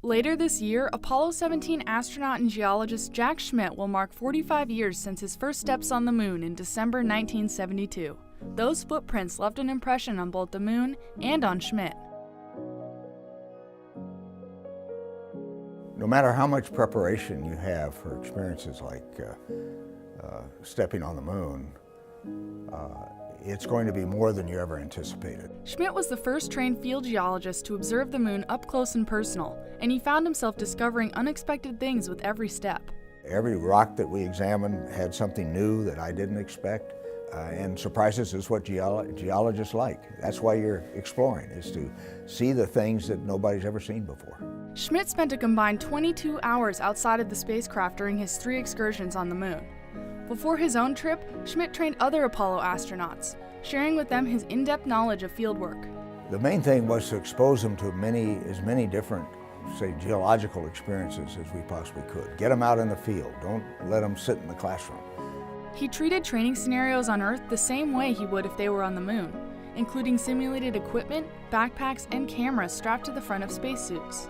Later this year, Apollo 17 astronaut and geologist Jack Schmitt will mark 45 years since his first steps on the moon in December 1972. Those footprints left an impression on both the moon and on Schmitt. No matter how much preparation you have for experiences like stepping on the moon, it's going to be more than you ever anticipated. Schmitt was the first trained field geologist to observe the moon up close and personal, and he found himself discovering unexpected things with every step. Every rock that we examined had something new that I didn't expect, and surprises is what geologists like. That's why you're exploring, is to see the things that nobody's ever seen before. Schmitt spent a combined 22 hours outside of the spacecraft during his 3 excursions on the moon. Before his own trip, Schmitt trained other Apollo astronauts, sharing with them his in-depth knowledge of fieldwork. The main thing was to expose them to as many different, say, geological experiences as we possibly could. Get them out in the field. Don't let them sit in the classroom. He treated training scenarios on Earth the same way he would if they were on the moon, including simulated equipment, backpacks, and cameras strapped to the front of spacesuits.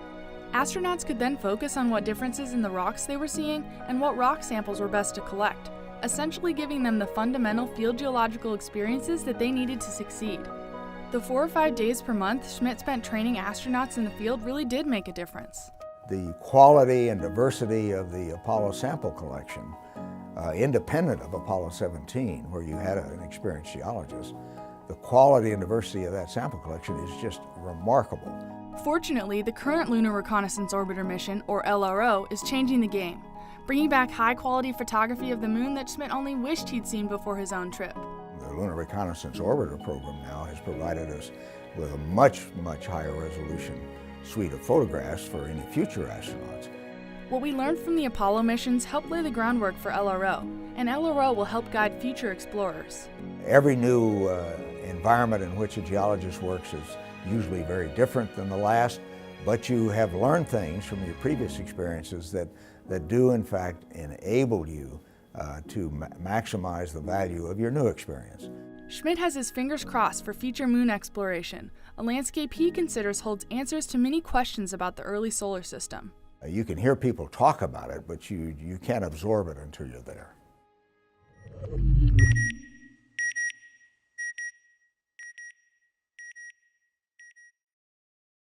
Astronauts could then focus on what differences in the rocks they were seeing and what rock samples were best to collect, essentially giving them the fundamental field geological experiences that they needed to succeed. The 4 or 5 days per month Schmitt spent training astronauts in the field really did make a difference. The quality and diversity of the Apollo sample collection, independent of Apollo 17, where you had an experienced geologist, the quality and diversity of that sample collection is just remarkable. Fortunately, the current Lunar Reconnaissance Orbiter mission, or LRO, is changing the game, bringing back high-quality photography of the moon that Schmitt only wished he'd seen before his own trip. The Lunar Reconnaissance Orbiter program now has provided us with a much, much higher resolution suite of photographs for any future astronauts. What we learned from the Apollo missions helped lay the groundwork for LRO, and LRO will help guide future explorers. Every new environment in which a geologist works is usually very different than the last, but you have learned things from your previous experiences that do in fact enable you to maximize the value of your new experience. Schmitt has his fingers crossed for future moon exploration, a landscape he considers holds answers to many questions about the early solar system. You can hear people talk about it, but you can't absorb it until you're there.